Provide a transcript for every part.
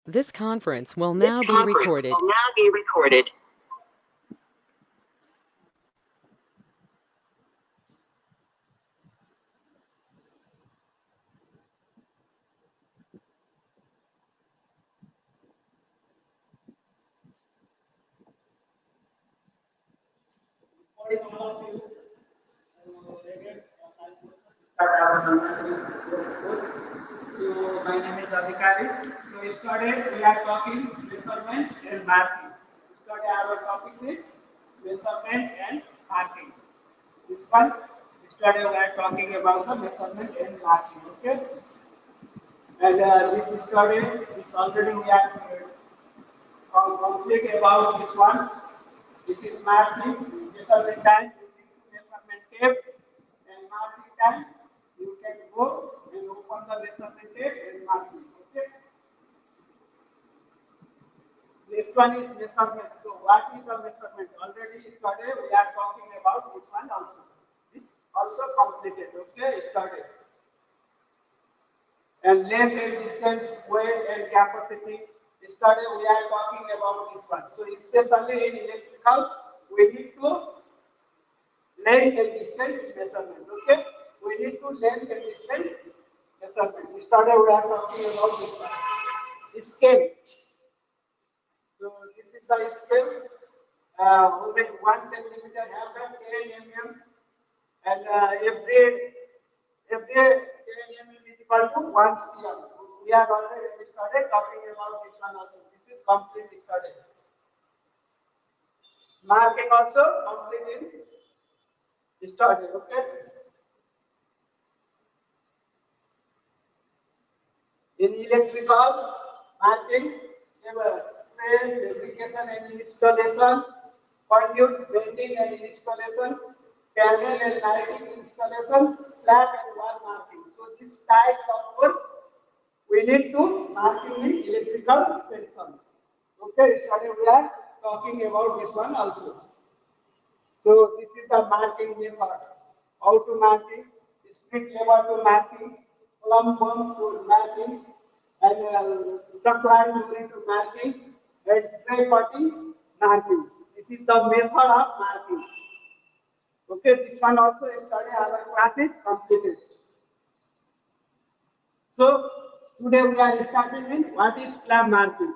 This conference will This now be conference recorded. will now be recorded. So my name is Azikari. So yesterday we are talking measurement and marking. Yesterday our topic is measurement and marking. This one yesterday we are talking about the measurement and marking. Okay. And this study is already we are complete about this one. This is marking, measurement time, measurement tape, and marking time. You can go and open the measurement tape and marking. Okay. Next one is measurement. So what is the measurement? Already yesterday we are talking about this one also. This also completed. Okay, started. And length and distance, weight and capacity. Yesterday we are talking about this one. So especially in electrical, we need to length and distance measurement. Okay, we need to length and distance measurement. Yesterday we are talking about this one. Scale. So this is the scale. Only 1 centimeter have the 10 mm, and every 10 mm is equal to 1 cm. We are already started talking about this one also. This is complete study. Marking also complete in study. Okay. In electrical marking, frame, fabrication and installation, conduit, bending and installation, panel and lighting installation, slab and wall marking. So these types of work we need to marking in electrical section. Okay, study we are talking about this one also. So this is the marking method. How to marking? Split lever to marking, plumb bump to marking, and chuck line unit to marking, and tray cutting marking. This is the method of marking. Okay, this one also yesterday our class is completed. So today we are starting with what is slab marking.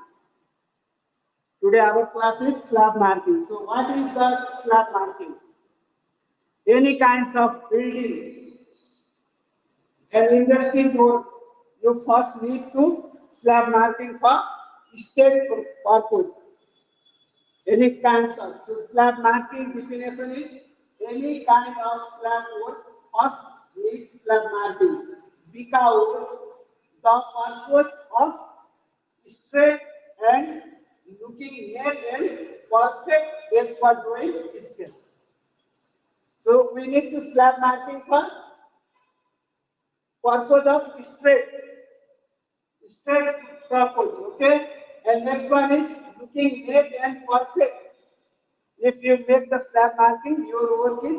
Today our class is slab marking. So what is the slab marking? Any kinds of building and industry road, you first need to slab marking for state purpose. Any kinds of so slab marking definition is any kind of slab wood first needs slab marking because the purpose of straight and looking neat and perfect as for drawing scale. So we need to slab marking for purpose of straight purpose, okay? And next one is looking neat and perfect. If you make the slab marking, your work is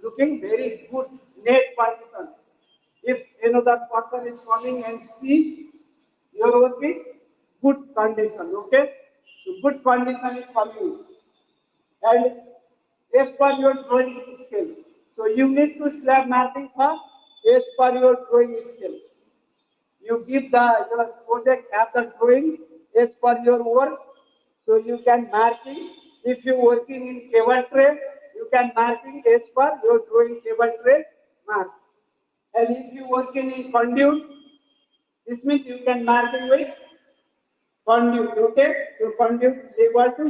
looking very good, neat condition. If another person is coming and see, your work is good condition, okay? So good condition is coming. And as per your drawing skill. So you need to slab marking for as per your drawing skill. You give your project have the drawing as per your work. So you can marking. If you working in cable tray, you can marking as per your drawing cable tray mark. And if you working in conduit, this means you can marking with conduit. Okay, so conduit able to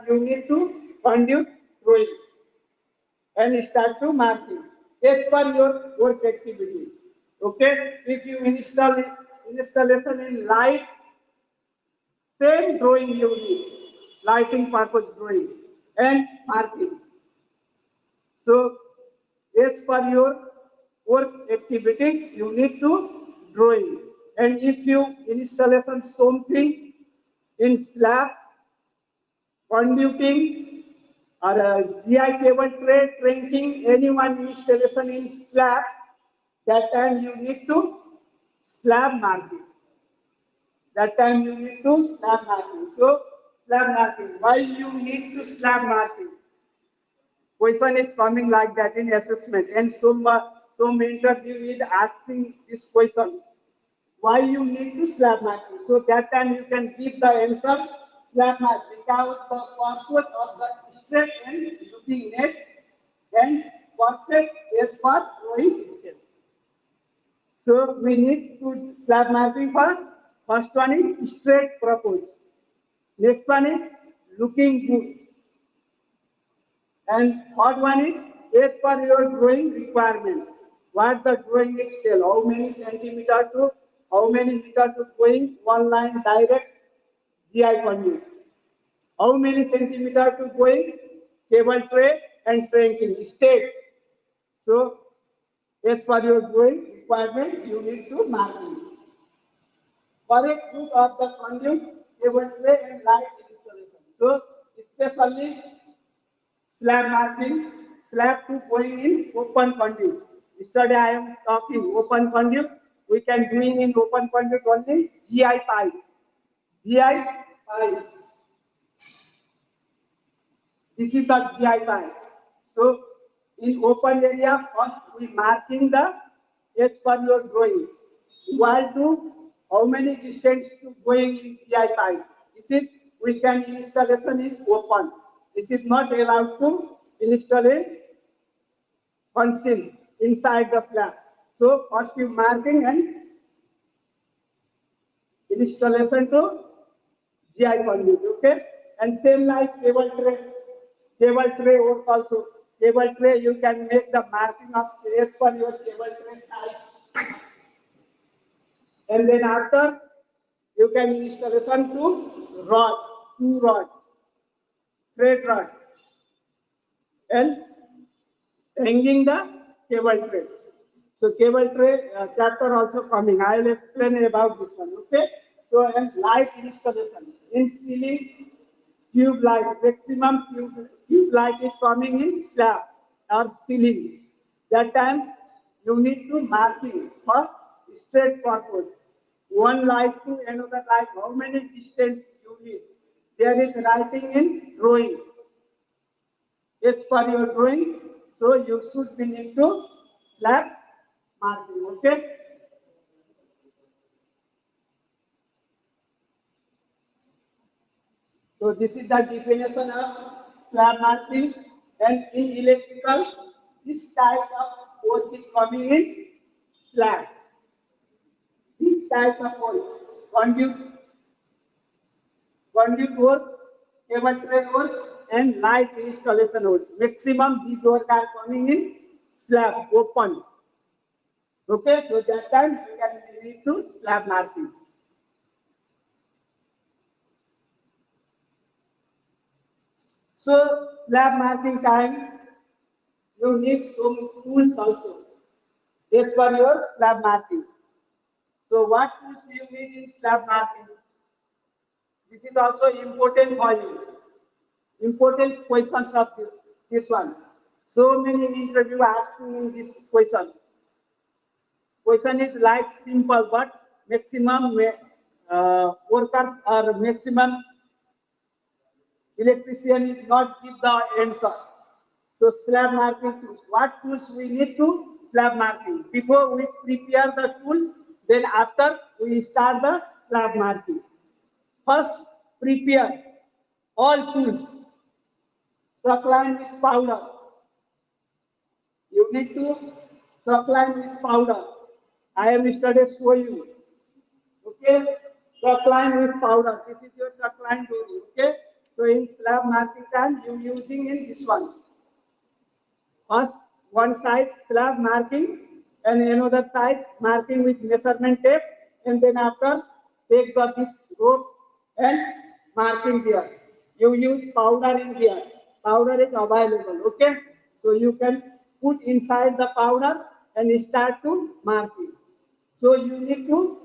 you need to conduit drawing and start to marking as per your work activity. Okay, if you installation in light, same drawing you need, lighting purpose drawing and marking. So as per your work activity, you need to drawing. And if you installation something in slab, conduiting, or GI cable tray, trunking, anyone installation in slab, that time you need to slab marking. That time you need to slab marking. So slab marking. Why you need to slab marking? Question is coming like that in assessment, and some interview is asking this question. Why you need to slab marking? So that time you can give the answer slab mark because the purpose of the straight and looking net and perfect is for drawing scale. So we need to slab marking for first one is straight purpose. Next one is looking good. And third one is as per your drawing requirement. What the drawing is tell, how many centimeter to how many meter to going one line direct GI conduit. How many centimeter to going cable tray and trenching straight. So as per your drawing requirement, you need to mark it. Correct route of the conduit, cable tray and light installation. So especially slab marking, slab to going in open conduit. Yesterday I am talking open conduit. We can doing in open conduit only GI pipe. GI pipe. This is the GI pipe. So in open area, first we marking the as per your drawing. Equal to how many distance to going in GI pipe. This is we can installation is open. This is not allowed to install it concealed inside the slab. So first you marking and installation to GI conduit, okay? And same like cable tray work also. Cable tray you can make the marking of space for your cable tray size. And then after you can installation to rod, two rod, thread rod, and hanging the cable tray. So cable tray chapter also coming. I will explain about this one. Okay. So and light installation in ceiling tube light. Maximum tube light is coming in slab or ceiling. That time you need to marking for straight purpose. One light to another light. How many distance you need? There is writing in drawing. As for your drawing, so you should be need to slab marking, okay? So this is the definition of slab marking, and in electrical, this types of work is coming in slab. These types of work, conduit work, cable tray work, and light installation work. Maximum these work are coming in slab, open. Okay, so that time you can need to slab marking. So slab marking time, you need some tools also. As per your slab marking. So what tools you need in slab marking? This is also important for you. Important questions of this one. So many interview asking in this question. Question is like simple, but maximum workers or maximum electrician is not give the answer. So slab marking tools. What tools we need to slab marking? Before we prepare the tools, then after we start the slab marking. First, prepare all tools. Chalk line with powder. You need to chalk line with powder. I am yesterday show you. Okay, chalk line with powder. This is your chalk line drawing. Okay, so in slab marking time, you using in this one. First, one side slab marking and another side marking with measurement tape, and then after take this rope and marking here. You use powder in here. Powder is available. Okay, so you can put inside the powder and start to marking. So you need to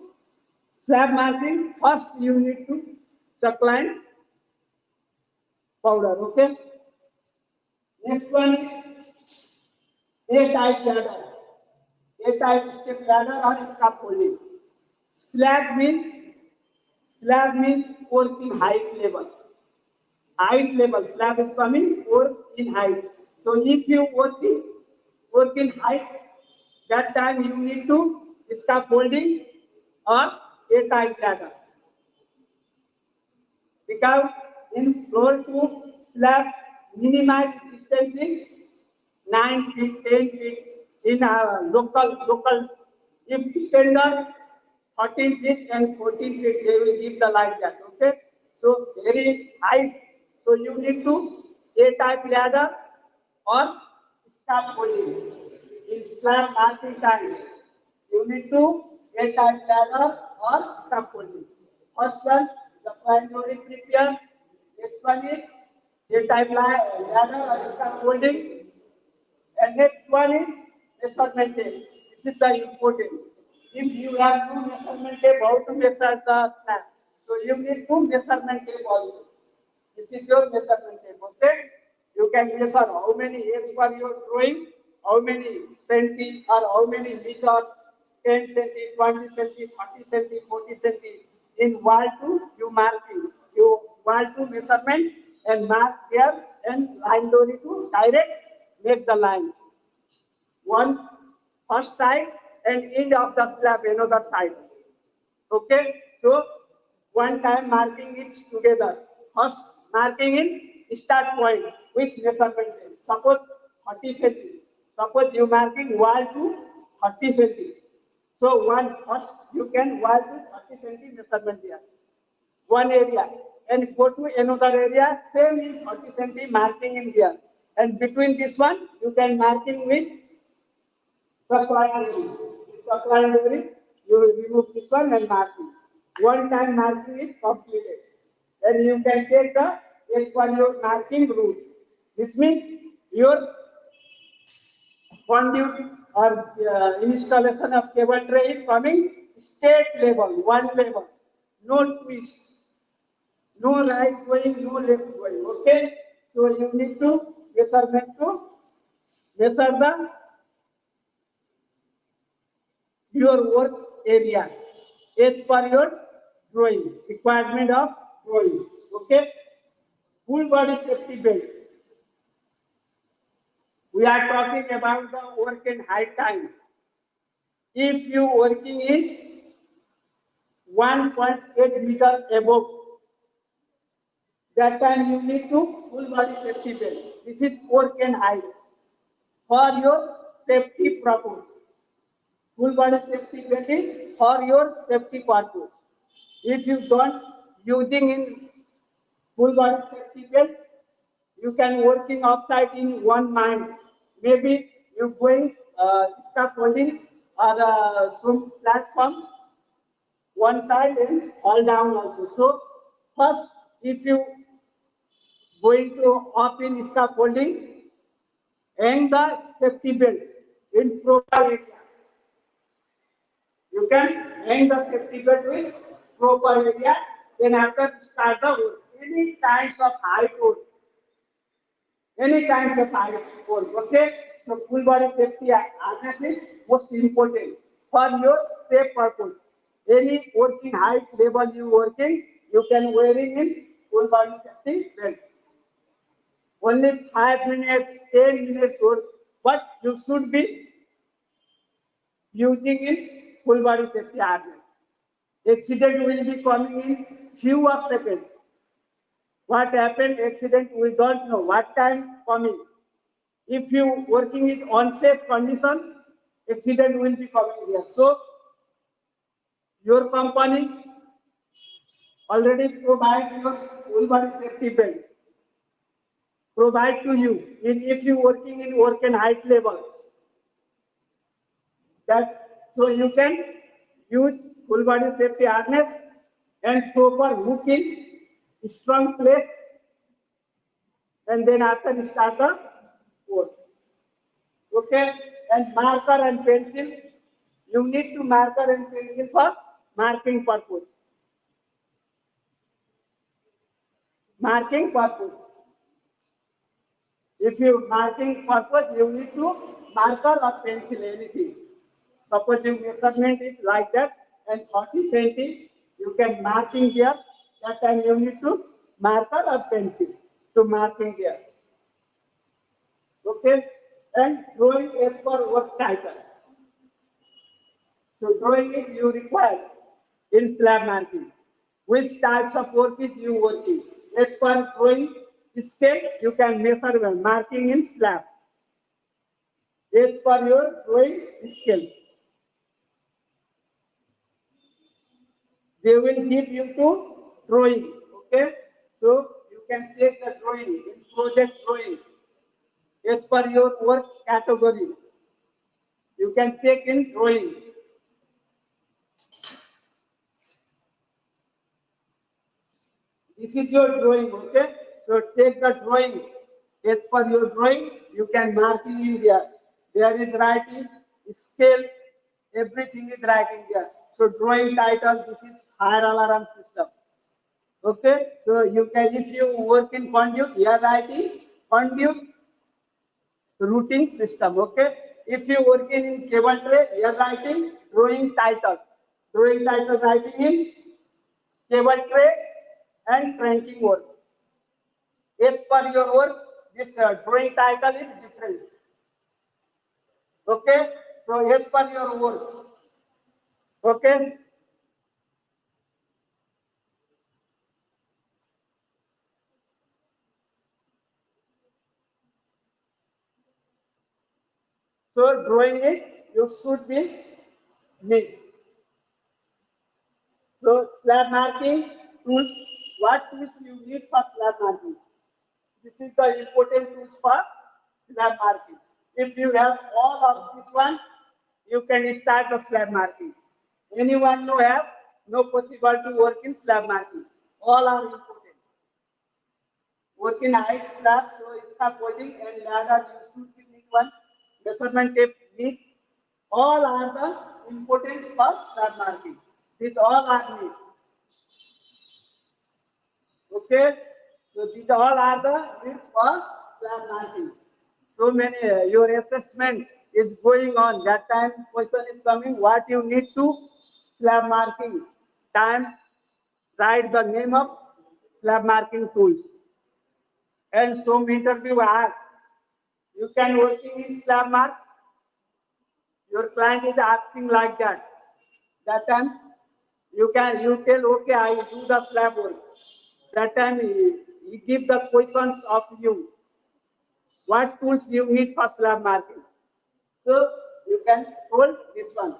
slab marking. First, you need to chalk line powder. Okay. Next one is A-type ladder. A-type step ladder or scaffolding. Slab means Slab means working height level. Height level. Slab is coming work in height. So if you work in height, that time you need to scaffolding or a type ladder. Because in floor to slab, minimized distance is 9 feet, 10 feet. In local, if standard 13 feet and 14 feet, they will give the like that. Okay, so very high. So you need to A type ladder or scaffolding. In slab marking time, you need to A type ladder or scaffolding. First one, the primary prepare. Next one is A type ladder or scaffolding. And next one is measurement tape. This is the important. If you have no measurement tape, how to measure the slab? So you need to measurement tape also. This is your measurement tape. Okay? You can measure how many years for your drawing, how many centi or how many meters, 10 centi, 20 centi, 30 centi, 40 centi. In wall two, you marking. You wall two measurement and mark here and line dori to direct make the line. One first side and end of the slab another side. Okay, so one time marking it together. First marking in start point with measurement tape. Suppose 30 cm. Suppose you marking wall to 30 cm. So one first you can wall to 30 cm measurement here. One area and go to another area, same is 30 cm marking in here. And between this one, you can marking with supply delivery. You will remove this one and marking. One time marking is completed. Then you can take the H1 your marking route. This means your conduit or installation of cable tray is coming state level, one level. No twist. No right going, no left going. Okay? So you need to measurement to measure the your work area as per your drawing, requirement of drawing. Okay? Full body safety belt. We are talking about the work in high time. If you working in 1.8 meter above, that time you need to full body safety belt. This is work and height for your safety purpose. Full body safety belt is for your safety purpose. If you don't using in full body safety belt, you can working outside in one mind. Maybe you going scaffolding or some platform one side and all down also. So first, if you going to up in scaffolding and the safety belt in proper area. You can hang the safety belt with proper area. Then after start the work. Any kinds of height work. Any kinds of height work. Okay. So full body safety harness is most important for your safe purpose. Any working height level you working, you can wearing in full body safety belt. Only 5 minutes, 10 minutes work, but you should be using in full body safety harness. Accident will be coming in few of seconds. What happened? Accident we don't know. What time coming? If you working in unsafe condition, accident will be coming here. So your company already provide your full body safety belt. Provide to you. If you working in work and height level, that so you can use full body safety harness and proper hooking, strong place, and then after start the work. Okay, and marker and pencil. You need to marker and pencil for marking purpose. Marking purpose. If you marking purpose, you need to marker or pencil anything. Suppose your measurement is like that and 40 cm You can marking here. That time you need to marker or pencil to marking here. Okay, and drawing is for work title. So drawing is you require in slab marking. Which types of work is you working? As for drawing scale, you can measure well marking in slab. As for your drawing scale, they will give you to drawing. Okay, so you can check the drawing in project drawing. As per your work category, you can check in drawing. This is your drawing, okay? So take the drawing. As per your drawing, you can marking in there. There is writing, scale, everything is writing there. So drawing title, this is fire alarm system. Okay, so you can, if you work in conduit, you are writing conduit routing system. Okay, if you work in cable tray, you are writing drawing title. Drawing title writing in cable tray and cranking work. As per your work, this drawing title is different. Okay, so as per your work. Okay. So drawing it, you should be neat. So slab marking tools, what tools you need for slab marking? This is the important tools for slab marking. If you have all of this one, you can start the slab marking. Anyone who have no possible to work in slab marking. All are important. Work in height slab, so scaffolding and ladder, you should need one. Measurement tape need. All are the importance for slab marking. These all are need. Okay, so these all are the needs for slab marking. So many your assessment is going on. That time question is coming. What you need to slab marking time. Write the name of slab marking tools. And some interview ask. You can working in slab mark. Your client is asking like that. That time you tell okay I do the slab work. That time he give the questions of you. What tools you need for slab marking? So you can hold this one.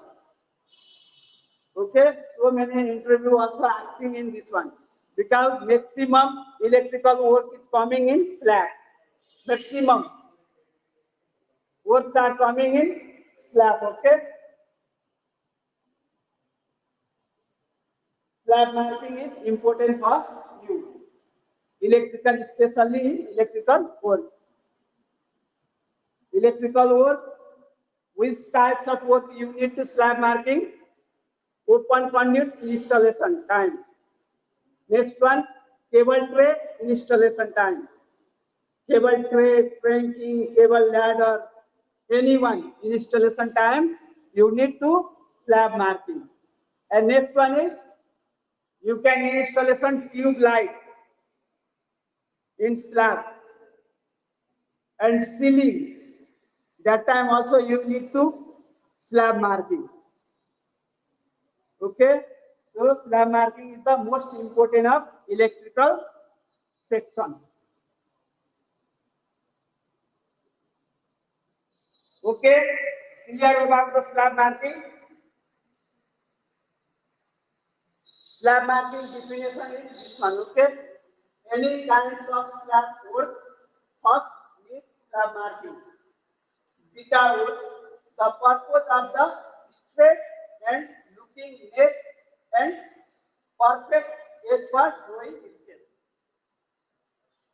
Okay, so many interview also asking in this one because maximum electrical work is coming in slab. Maximum works are coming in slab. Okay, slab marking is important for you. Electrical, especially in electrical work. Electrical work, which types of work you need to slab marking? Open conduit installation time. Next one, cable tray installation time. Cable tray, cranking, cable ladder, anyone installation time, you need to slab marking. And next one is, you can installation tube light in slab and ceiling. That time also you need to slab marking. Okay, so slab marking is the most important of electrical section. Okay, clear about the slab marking? Slab marking definition is this one. Okay, any kinds of slab work first needs slab marking. Because the purpose of the straight and looking net and perfect as per drawing scale.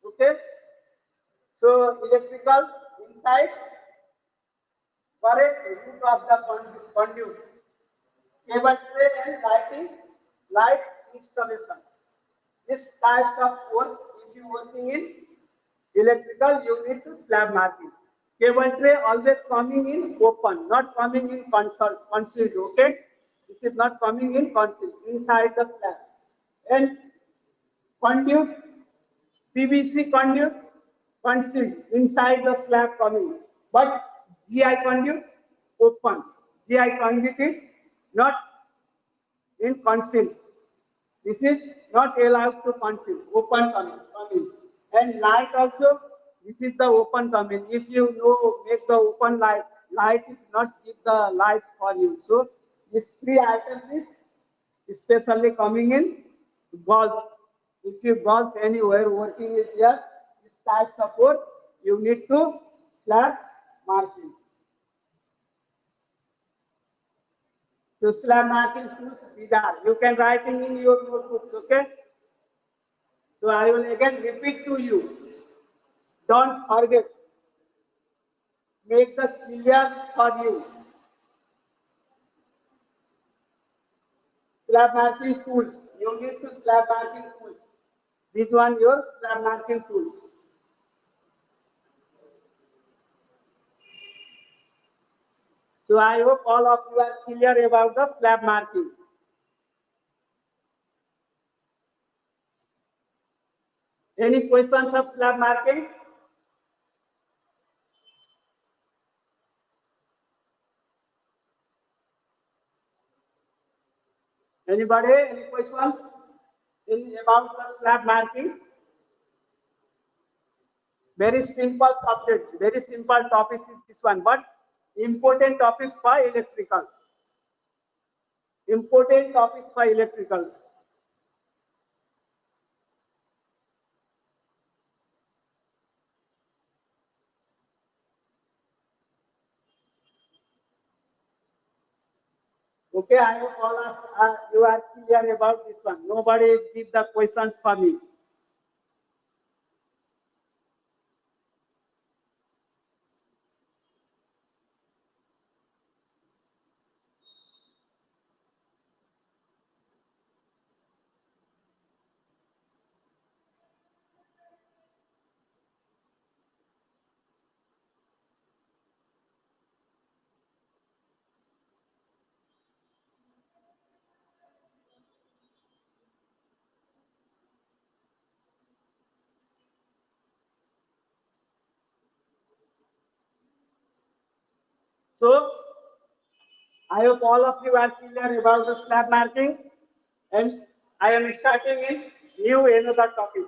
Okay, so electrical inside correct root of the conduit, cable tray and lighting, light installation. This types of work, if you working in electrical, you need to slab marking. Cable tray always coming in open, not coming in concealed. Okay, This is not coming in conceal inside the slab. And conduit, PVC conduit, concealed inside the slab coming. But GI conduit open. GI conduit is not in conceal. This is not allowed to conceal. Open coming. And light also, this is the open coming. If you know, make the open light, light is not give the light for you. So these three items is especially coming in bulb. If you bulb anywhere working is here, this type support, you need to slab marking. So slab marking tools, these are. You can write in your notebooks, okay? So I will again repeat to you. Don't forget. Make the clear for you. Slab marking tools. You need to slab marking tools. This one your slab marking tool. So I hope all of you are clear about the slab marking. Any questions of slab marking? Anybody? Any questions about the slab marking? Very simple subject, very simple topics is this one, but important topics for electrical. Important topics for electrical. Okay, I hope all of you are clear about this one. Nobody give the questions for me. So, I hope all of you are clear about the slab marking, and I am starting in new another topic.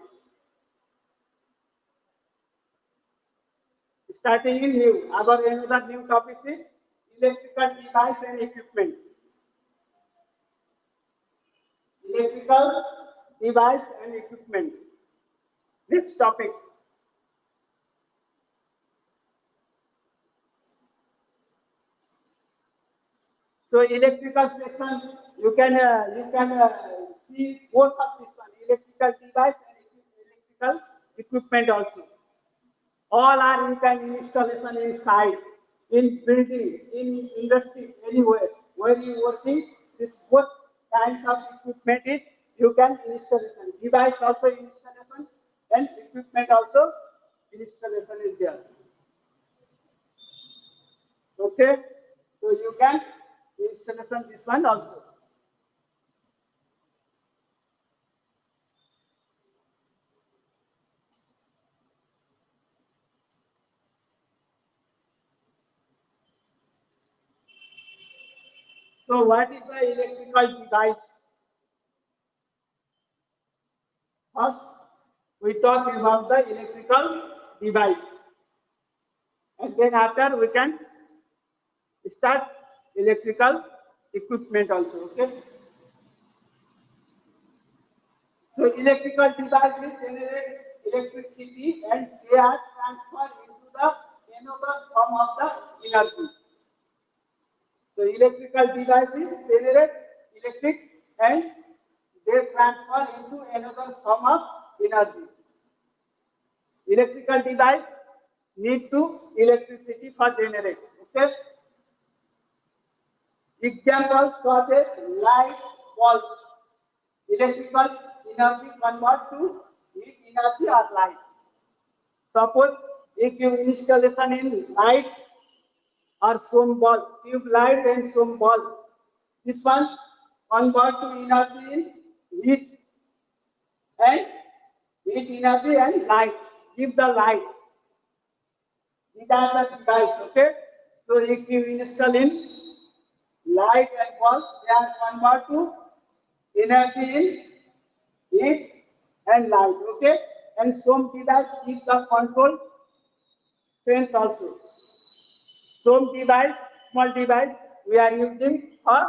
Starting in new, our another new topic is electrical device and equipment. Electrical device and equipment. Next topics. So electrical section, you can see both of this one, electrical device and electrical equipment also. All are you can installation inside, in building, in industry, anywhere where you working. This both kinds of equipment is you can installation. Device also installation and equipment also installation is there. Okay, so you can installation this one also. So what is the electrical device? First, we talk about the electrical device, and then after we can start electrical equipment also. Okay. So electrical devices generate electricity and they are transferred into the another form of the energy. So electrical devices generate electric and they transfer into another form of energy. Electrical device need to electricity for generate. Okay. Examples such as light bulb. Electrical energy convert to heat energy or light. Suppose if you installation in light or some bulb, tube light and some bulb, This one convert to energy in heat and heat energy and light. Give the light. These are the device, okay? So if you install in light and bulb, they are convert to energy in heat and light, okay? And some device is the control sense also. Some device, small device, we are using for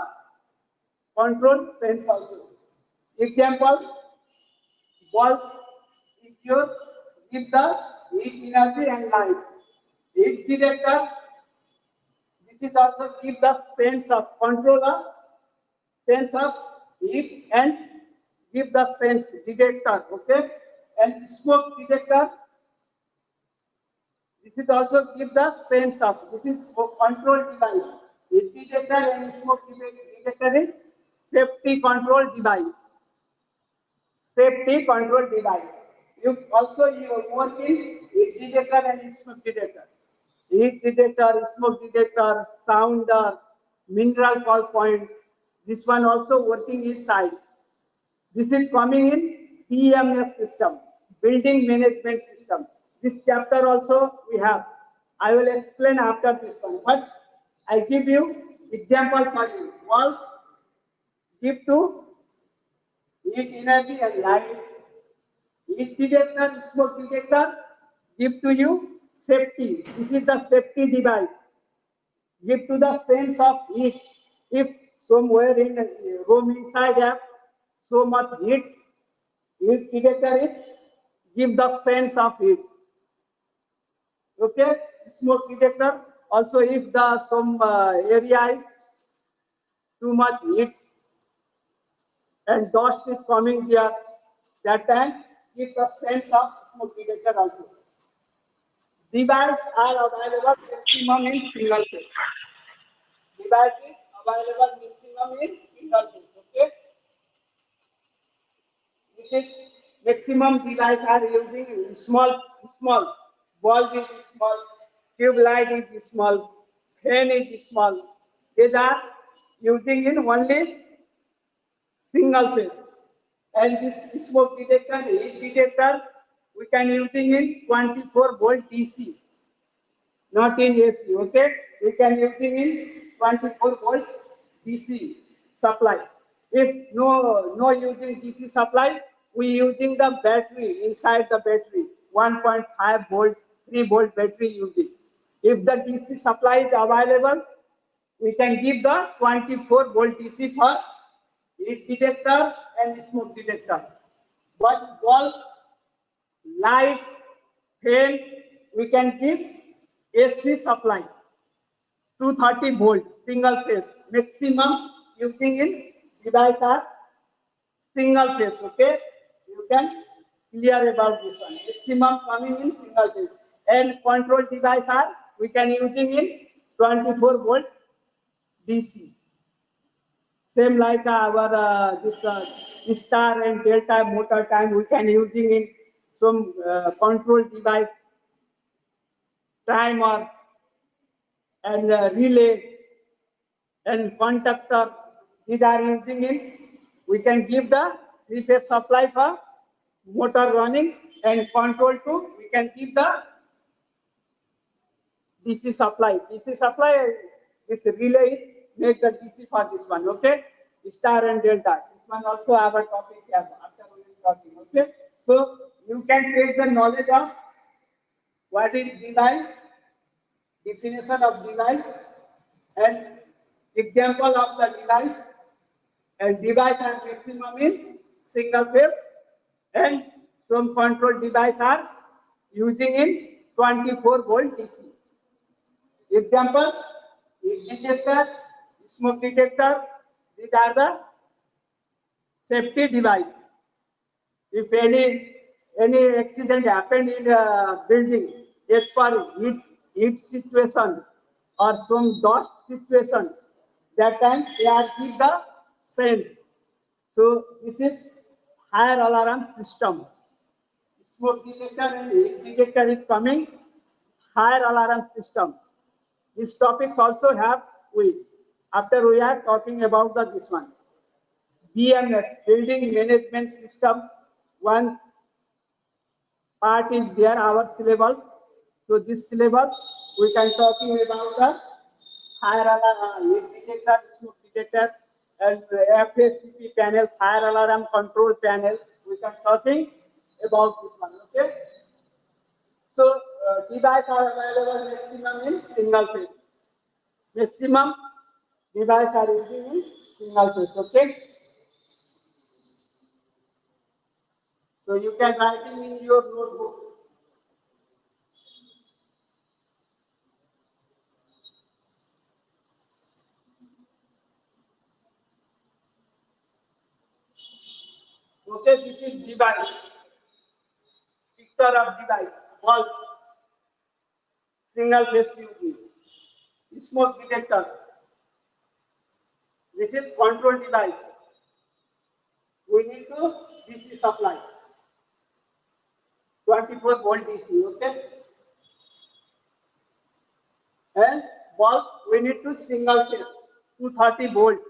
control sense also. Example, bulb is your give the heat energy and light. Heat detector, this is also give the sense of controller, sense of heat and give the sense detector, okay? And smoke detector, this is also give the sense of, this is for control device. Heat detector and smoke detector is safety control device. Safety control device. You also you work in heat detector and smoke detector. Heat detector, smoke detector, sounder, mineral call point. This one also working inside. This is coming in PMS system, building management system. This chapter also we have. I will explain after this one. But I give you example for you. Wall give to heat energy and light. Heat detector, smoke detector give to you safety. This is the safety device. Give to the sense of heat. If somewhere in a room inside have so much heat, heat detector is give the sense of heat. Okay, smoke detector also if the some area is too much heat and dust is coming here, that time give the sense of smoke detector also. Devices are available maximum in single phase. Device is available maximum in single phase. Okay, this is maximum device are using small bulb is small, tube light is small, fan is small. These are using in only single phase. And this smoke detector, heat detector, we can using in 24 volt DC, not in AC. Okay, we can using in 24 volt DC supply. If no using DC supply, we using the battery inside the battery 1.5 volt, 3 volt battery using. If the DC supply is available, we can give the 24 volt DC for heat detector and smoke detector. But bulb, light, fan, we can give AC supply 230 volt single phase. Maximum using in device are single phase. Okay, you can clear about this one. Maximum coming in single phase and control device are we can using in 24 volt DC. Same like our this star and delta motor time we can using in some control device, timer and relay and conductor. These are using in. We can give the three-phase supply for motor running and control to. We can give the DC supply. DC supply. This relay is make the DC for this one. Okay, star and delta. This one also our topic here after we will talking. Okay, so you can take the knowledge of what is device, definition of device, and example of the device, and device are maximum in single phase, and some control device are using in 24 volt DC. Example, detector, smoke detector, these are the safety device. If any accident happened in a building, as per heat situation or some dust situation, that time they are give the sense. So this is higher alarm system. Smoke detector and heat detector is coming higher alarm system. These topics also have we After we are talking about this one, BMS, Building Management System. One part is there, our syllabus. So this syllabus, we can talking about the fire alarm, leak detector, smoke detector, and FACP panel, fire alarm control panel. We can talking about this one. Okay. So devices are available maximum in single phase. Maximum devices are using in single phase. Okay. So you can write it in your notebook. Okay, this is device. Picture of device. Bulb. Single phase UV. Smoke detector. This is control device. We need to DC supply. 24 volt DC. Okay. And bulb we need to single phase. 230 volt.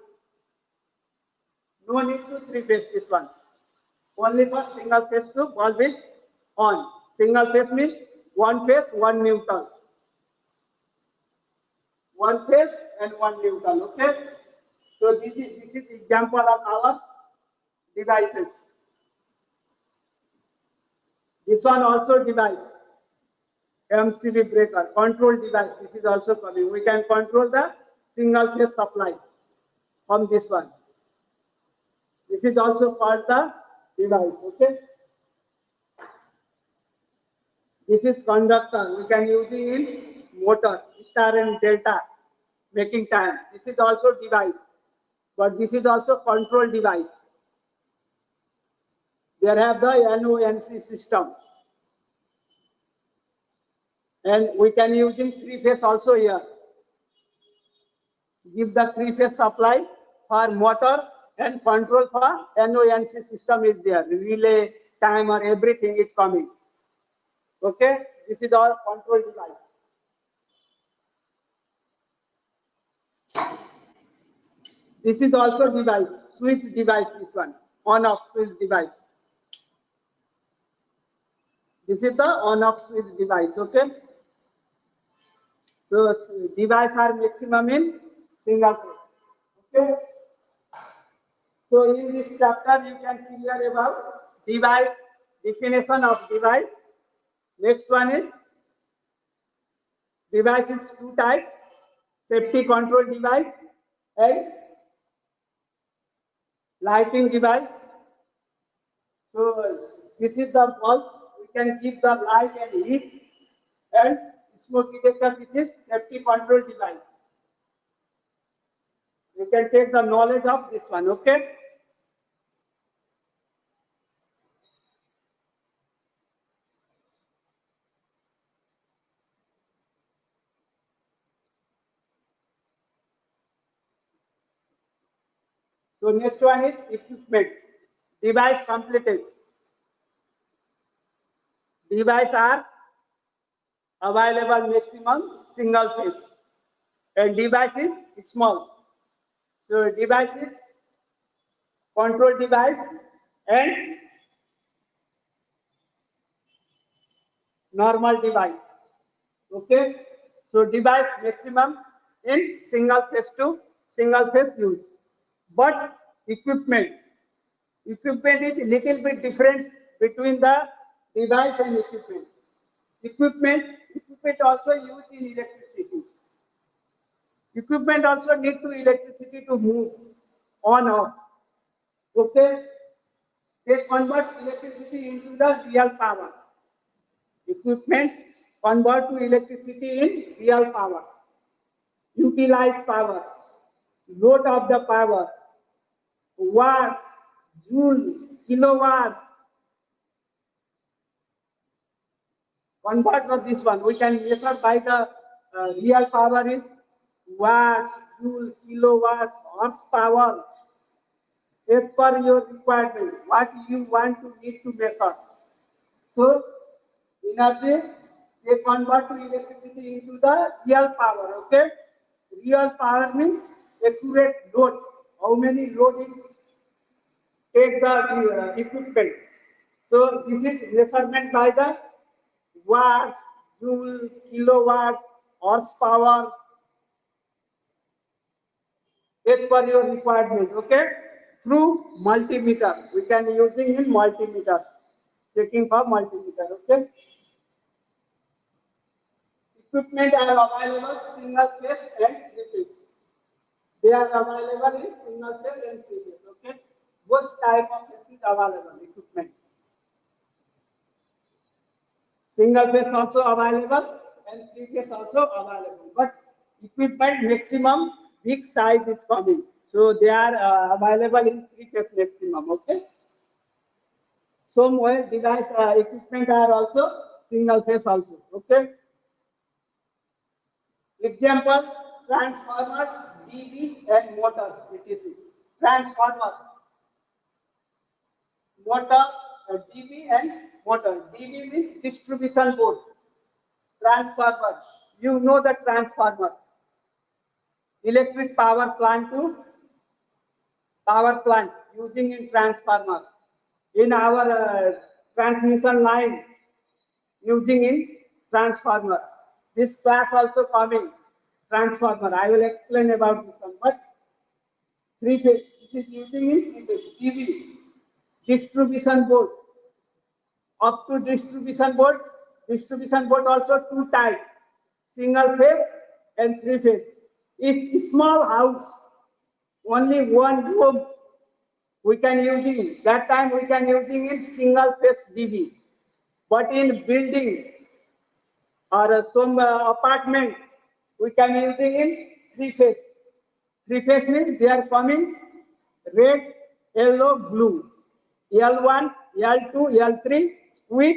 No need to three phase this one. Only for single phase to bulb is on. Single phase means one phase, one neutral. One phase and one neutral. Okay. So this is example of our devices. This one also device. MCB breaker, control device. This is also coming. We can control the single phase supply from this one. This is also called the device. Okay. This is conductor. We can use it in motor, star and delta, making time. This is also device, but this is also control device. There have the NONC system, and we can use in three phase also here. Give the three phase supply for motor and control for NONC system is there. Relay, timer, everything is coming. Okay, this is our control device. This is also device, switch device, this one, on-off switch device. This is the on-off switch device, okay? So device are maximum in single phase, okay? So in this chapter, you can clear about device, definition of device. Next one is device is two types, safety control device and lighting device. So this is the bulb. We can give the light and heat, and smoke detector. This is safety control device. You can take the knowledge of this one. Okay. So next one is equipment. Device completed. Device are available maximum single phase, and device is small. So device is control device and normal device. Okay. So device maximum in single phase to single phase use. But equipment is a little bit difference between the device and equipment. Equipment also used in electricity. Equipment also need to electricity to move on off. Okay, they convert electricity into the real power. Equipment convert to electricity in real power. Utilize power, load of the power, watts, joule, kilowatt. Convert of this one, we can measure by the real power is watts, joule, kilowatts, horsepower. As per your requirement, what you want to need to measure. So, energy, they convert to electricity into the real power. Okay, real power means accurate load. How many load is take the equipment. So this is measurement by the watts, joule, kilowatts, horsepower, as per your requirement. Okay, through multimeter, we can using in multimeter, checking for multimeter. Okay, equipment are available single phase and three phase. They are available in single phase and three phase. Okay, both type of phase is available equipment. Single phase also available and three phase also available. But equipment maximum big size is coming. So they are available in three phase maximum. Okay. Some well device equipment are also single phase also. Okay. Example, transformer, DB and motors, etc. Transformer, motor, DB and motor. DB means distribution board. Transformer, you know the transformer. Electric power plant to power plant using in transformer. In our transmission line using in transformer. This class also coming transformer. I will explain about this one. But three phase. This is using in three phase. DB, distribution board. Up to distribution board. Distribution board also two types. Single phase and three phase. If small house, only one room, we can using that time we can using in single phase DB. But in building or some apartment, we can using in three phase. Three phase means they are coming red, yellow, blue. L1, L2, L3 with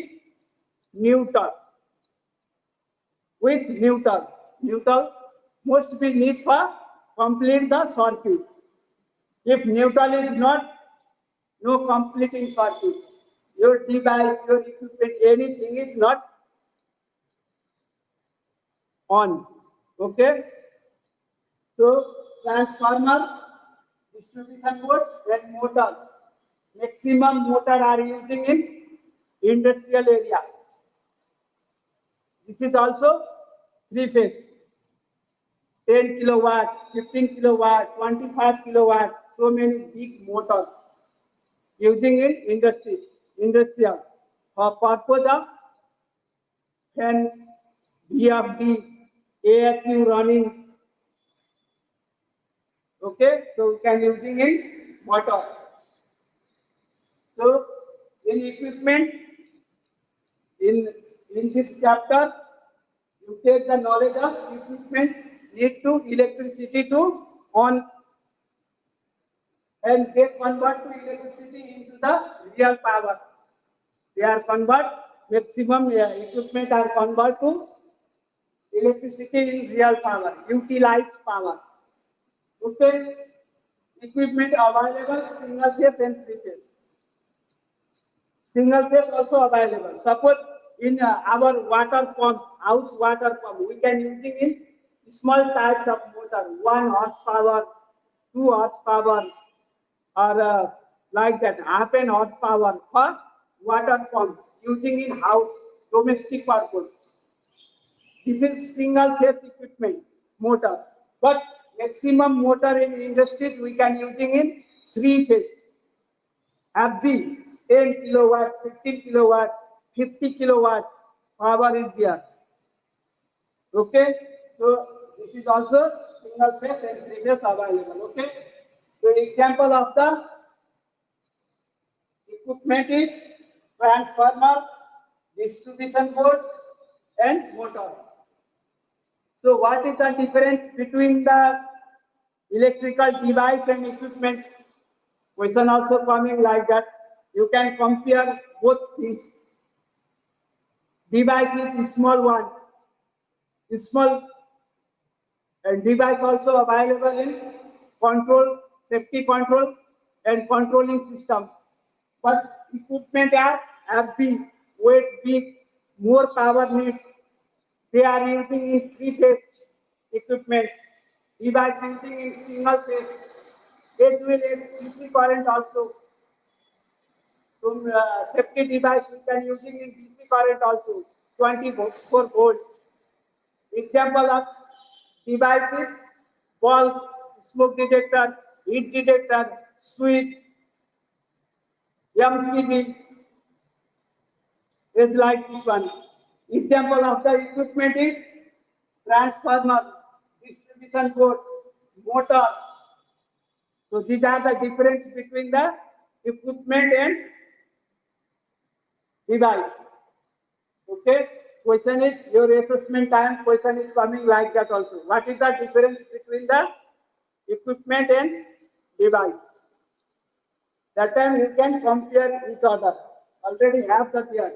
neutral. With neutral. Neutral must be need for complete the circuit. If neutral is not, no completing circuit. Your device, your equipment, anything is not on. Okay. So transformer, distribution board and motor. Maximum motor are using in industrial area. This is also three phase. 10 kilowatt, 15 kilowatt, 25 kilowatt, so many big motors using in industry, industrial. For purpose of fan, VFD, AFU running. Okay, so we can using in motor. So in equipment, in this chapter, you take the knowledge of equipment need to electricity to on and they convert to electricity into the real power. They are convert maximum equipment are convert to electricity in real power, utilized power. Okay, equipment available single phase and three phase. Single phase also available. Suppose in our water pump, house water pump, we can using in small types of motor, 1 horsepower, 2 horsepower, or like that, half an horsepower for water pump using in house domestic purpose. This is single phase equipment motor. But maximum motor in industries we can using in three phase. FB 10 kilowatt, 15 kilowatt, 50 kilowatt power is there. Okay, so this is also single phase and three phase available. Okay, so example of the equipment is transformer, distribution board, and motors. So what is the difference between the electrical device and equipment? Question also coming like that. You can compare both things. Device is small one. Small device also available in control, safety control and controlling system. But equipment are heavy, weight big, more power need. They are using in three phase equipment. device using in single phase. It will DC current also. From safety device we can using in DC current also. 24 volt. Example of devices: bulb, smoke detector, heat detector, switch, MCB is like this one. Example of the equipment is transformer, distribution board, motor. So these are the difference between the equipment and device. Okay. Question is your assessment time. Question is coming like that also. What is the difference between the equipment and device? That time you can compare each other. Already have the theory.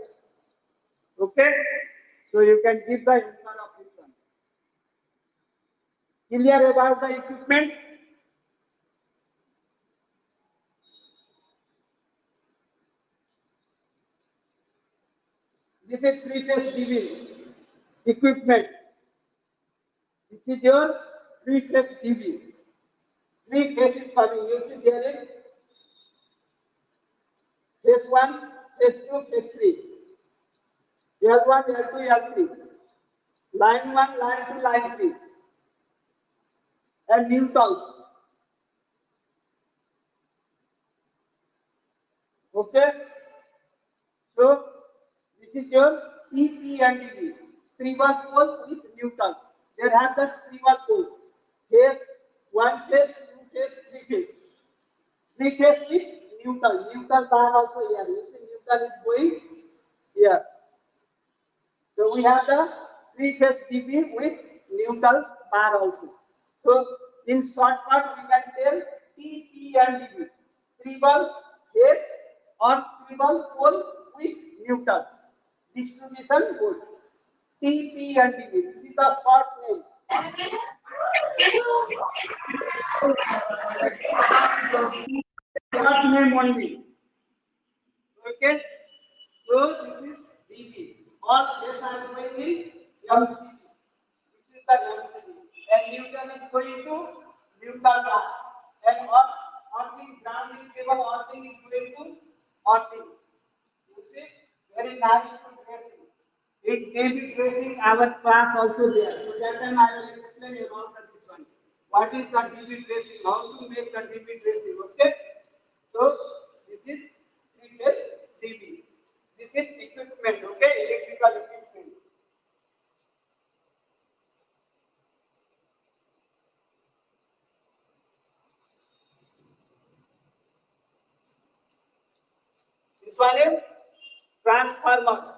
Okay. So you can give the answer of this one. Clear about the equipment? This is three-phase DB equipment. This is your three-phase DB. Three phases coming. You see there is phase 1, phase 2, phase 3. L1, L2, L3. Line 1, line 2, line 3. And neutral. Okay. So this is your EP and DB. Three-wall pole with neutral. There have the three-wall pole. Phase, one phase, two phase, three phase. Three phase with neutral. Neutral bar also here. You see neutral is going here. So we have the three phase DB with neutral bar also. So in short part we can tell TP and DB. Three-wall phase or three-wall pole with neutral. Distribution board. TP and DB. This is the short name. Short name only. Okay. So this is DB. All this are going in MCB. This is the MCB. And neutral is going to neutral bar. And earthing, grounding cable, earthing is going to earthing. You see, very nice to tracing. It may be tracing our class also there. So that time I will explain about this one. What is the DB tracing? How to make the DB tracing? Okay. So this is three-phase DB. This is equipment. Okay, electrical equipment. This one is transformer.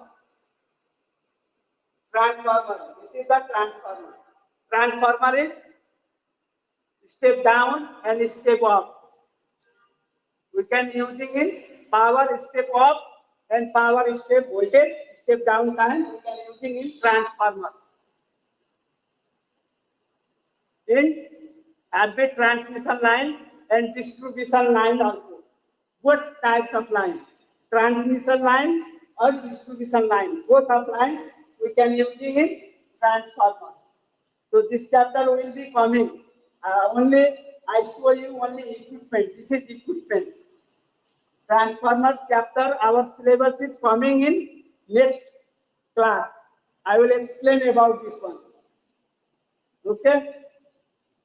Transformer. This is the transformer. Transformer is step down and step up. We can using in power step up and power step voltage step down time. We can using in transformer. In every transmission line and distribution line also. Both types of line. Transmission line or distribution line. Both of lines we can using in transformer. So this chapter will be coming. Only I show you only equipment. This is equipment. Transformer chapter, our syllabus is coming in next class. I will explain about this one. Okay?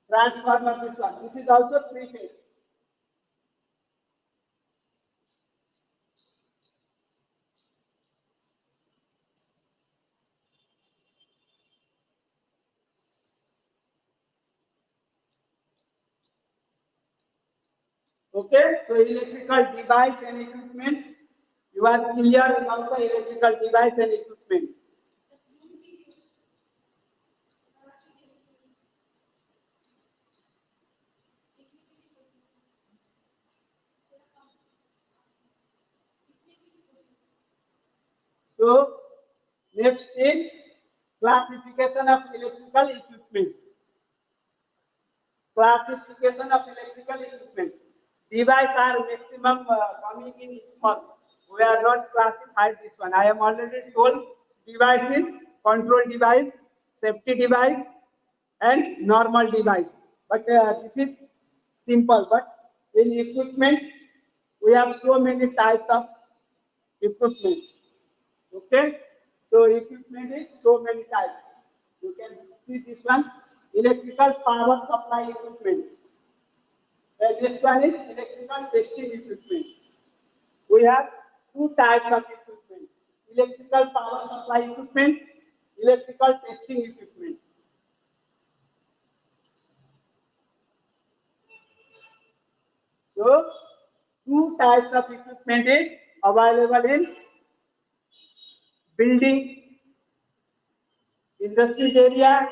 Transformer, this one. This is also three phase. Okay, so electrical device and equipment. You are clear about the electrical device and equipment. So next is classification of electrical equipment. Classification of electrical equipment. Device are maximum coming in small. We are not classified this one. I am already told devices, control device, safety device, and normal device. But this is simple. But in equipment, we have so many types of equipment. Okay, so equipment is so many types. You can see this one, electrical power supply equipment. And this one is electrical testing equipment. We have two types of equipment: electrical power supply equipment, electrical testing equipment. So, two types of equipment is available in building, industries area.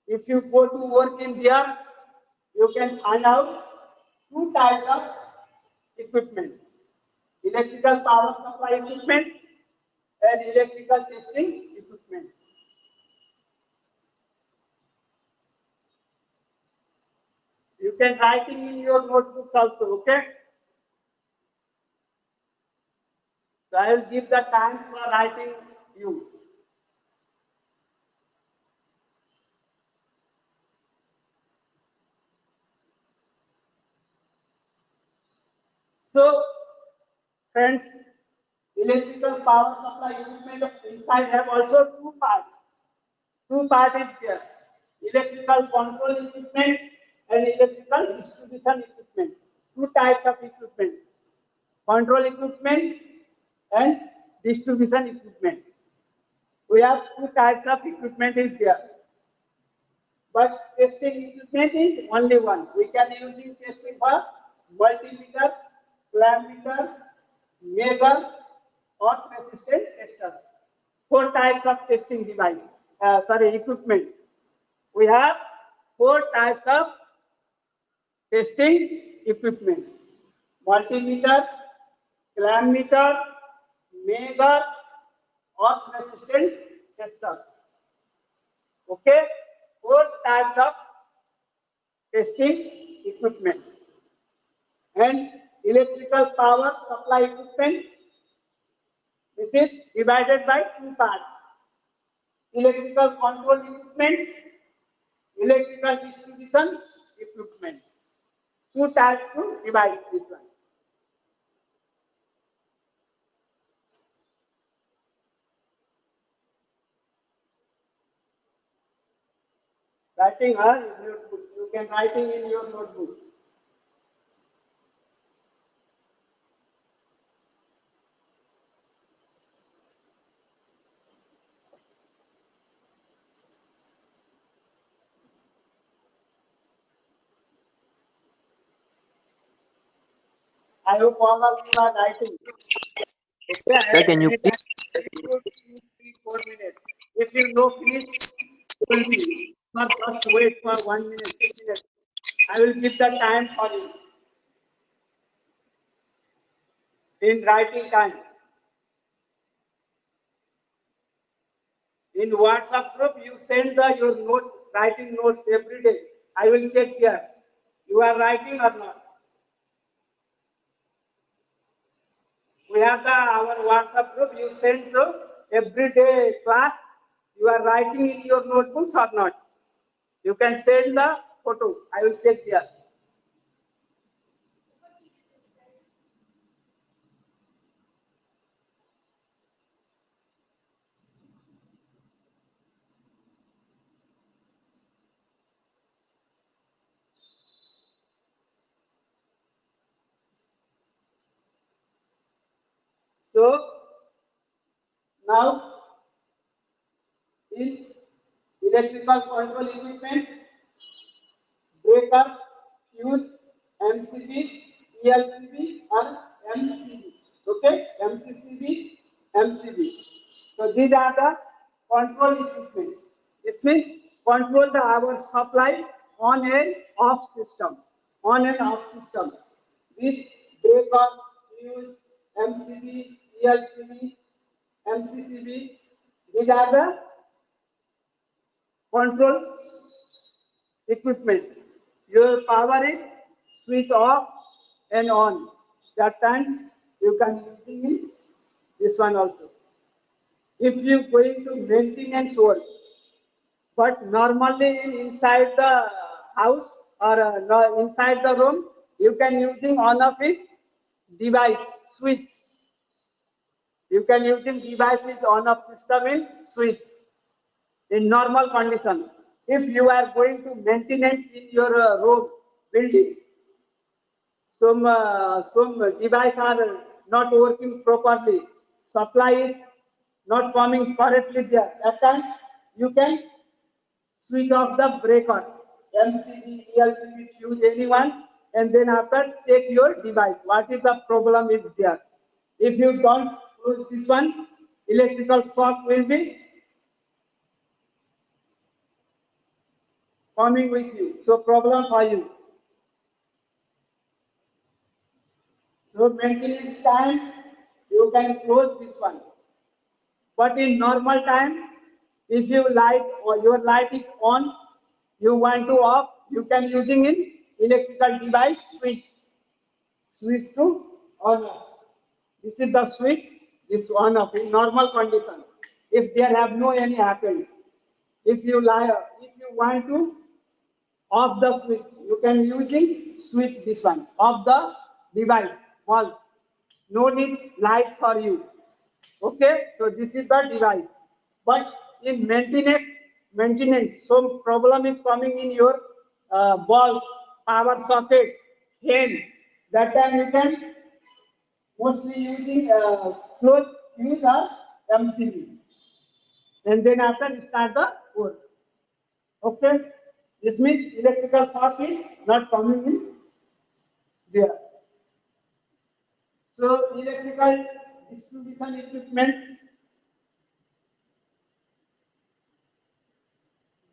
If you go to work in there, you can find out two types of equipment: electrical power supply equipment and electrical testing equipment. You can write in your notebooks also, okay? So I will give the times for writing you. So, friends, electrical power supply equipment inside have also two parts. Two parts is there: electrical control equipment and electrical distribution equipment. Two types of equipment: control equipment and distribution equipment. We have two types of equipment is there. But testing equipment is only one. We can use in testing for multimeter, clamp meter, measure, or persistent tester. Four types of testing device. Equipment. We have four types of testing equipment: multimeter, clamp meter, measure, or persistent tester. Okay, four types of testing equipment. And electrical power supply equipment, this is divided by two parts: electrical control equipment, electrical distribution equipment. Two types to divide this one. Writing in your notebook. You can writing in your notebook. I hope all of you are writing. Okay, I Sir, have can you any please? time 2, 3, 4 minutes. If you know finish, tell me. Not just wait for 1 minute, 2 minutes. I will give the time for you in writing time. In WhatsApp group, you send your note, writing notes every day. I will take care. You are writing or not? We have our WhatsApp group. You send the everyday class. You are writing in your notebooks or not? You can send the photo. I will take care. So now in electrical control equipment, breakers, fuse, MCB, ELCB, and MCB. Okay, MCCB, MCB. So these are the control equipment. This means control the our supply on and off system. On and off system. These breakers, fuse, MCB, ELCB, MCCB. These are the control equipment. Your power is switch off and on. That time you can use this one also. If you going to maintenance work, But normally inside the house or inside the room, you can using on of it device switch. You can using device is on off system in switch in normal condition. If you are going to maintenance in your room building, some device are not working properly, supply is not coming correctly there. That time you can switch off the breaker, MCB, ELCB, fuse anyone, and then after check your device. What is the problem is there? If you don't close this one, electrical shock will be coming with you. So problem for you. So maintenance time, you can close this one. But in normal time, if you light or your light is on, you want to off, you can using in electrical device switch to on off. This is the switch, this on off in normal condition. If there have no any happened, if you want to off the switch, you can using switch this one off the device bulb. No need light for you. Okay, so this is the device. But in maintenance, some problem is coming in your bulb, power socket, fan. That time you can mostly using close fuse or MCB, and then after you start the work. Okay, this means electrical shock is not coming in there. So electrical distribution equipment,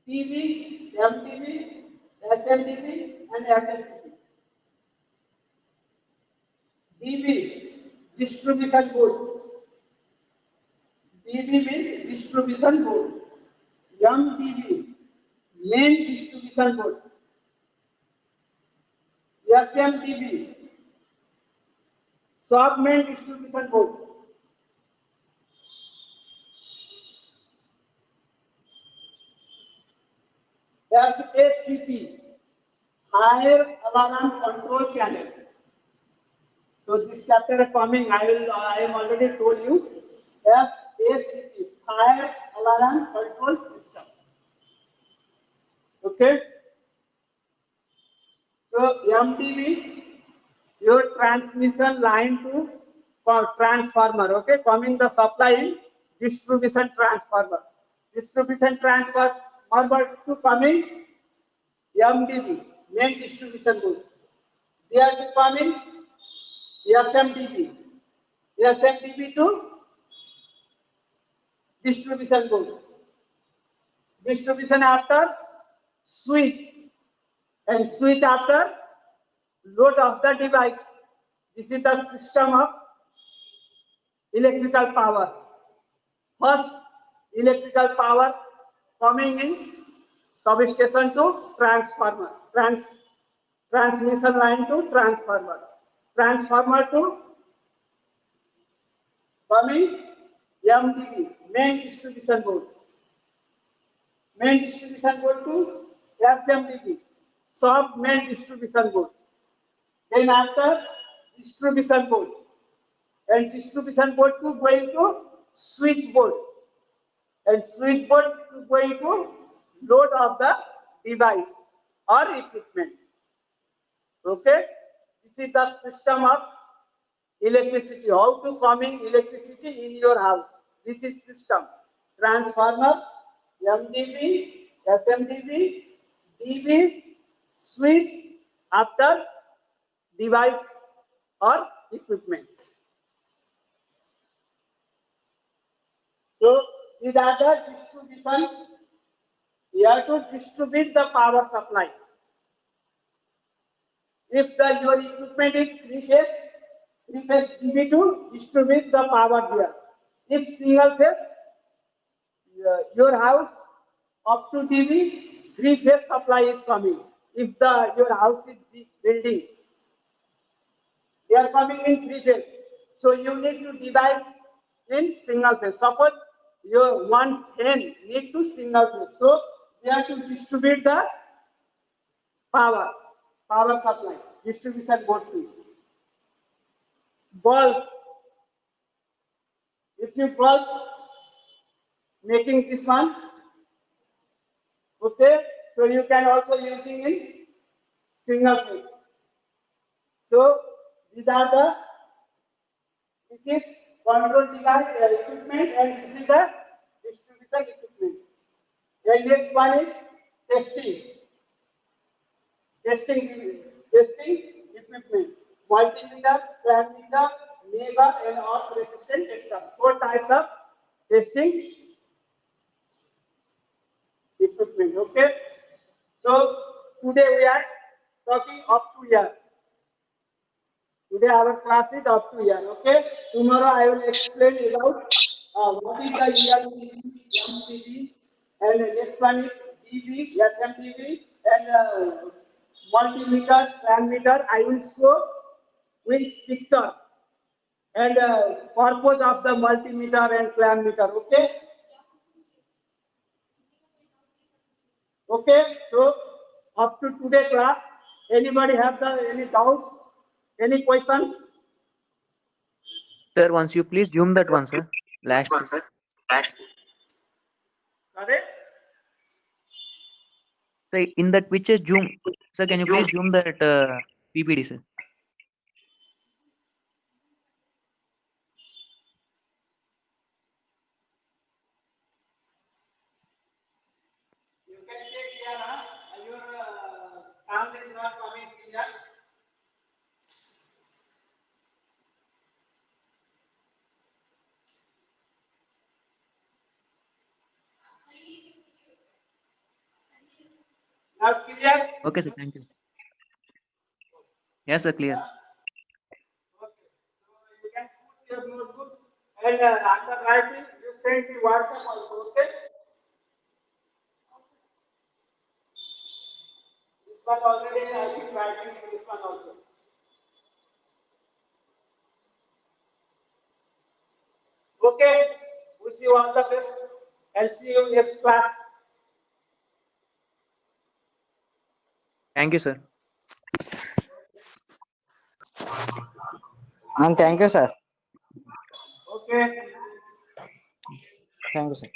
DB, MDB, SMDB, and FSCB. DB, distribution board. DB means distribution board. MDB, main distribution board. SMDB, sub main distribution board. FACP, Fire Alarm Control Panel. So this chapter coming, I am already told you. FACP, Fire Alarm Control System. Okay. So MDB, your transmission line to transformer. Okay, coming the supply in distribution transformer. Distribution transformer to coming MDB, main distribution board. They are becoming SMDB. SMDB to distribution board. Distribution after switch, and switch after load of the device. This is the system of electrical power. First, electrical power coming in substation to transformer. Transmission line to transformer. Transformer to coming MDB, main distribution board. Main distribution board to SMDB, sub main distribution board. Then after distribution board, and distribution board to going to switchboard, and switchboard to going to load of the device or equipment. Okay, this is the system of electricity. How to coming electricity in your house? This is system. Transformer, MDB, SMDB, DB, switch after device or equipment. So these are the distribution. You have to distribute the power supply. If your equipment is three phase DB to distribute the power there. If single phase, your house up to DB, three phase supply is coming. If your house is big building, they are coming in three phase. So you need to devise in single phase. Suppose your one fan need to single phase. So they have to distribute the power supply, distribution board fee. Bulb, if you bulb making this one, okay, so you can also using in single phase. So these are the, this is control device equipment and this is the distribution equipment. And next one is testing. Testing equipment. Multimeter, clamp meter, MEGA and arc resistant tester. 4 types of testing equipment. Okay. So today we are talking up to here. Today our class is up to here. Okay. Tomorrow I will explain about what is the ELCD, MCB, and the next one is DV, SMTV, and multimeter, clamp meter. I will show with picture and purpose of the multimeter and clamp meter. Okay. Okay. So up to today class, anybody have any doubts, any questions? Sir, once you please zoom that one, sir. Last. Sorry? Sir, in that picture zoom. Sir, can you please zoom that PPT, sir? You can check here, your sound is not coming clear. Now clear? Okay, sir. Thank you. Yes, sir. Clear. Okay. So you can put your notebook and after writing, you send the WhatsApp also, okay? This one already I been writing in this one also. Okay, wish you all the best and see you next class. Thank you, sir. And thank you, sir. Okay. Thank you, sir.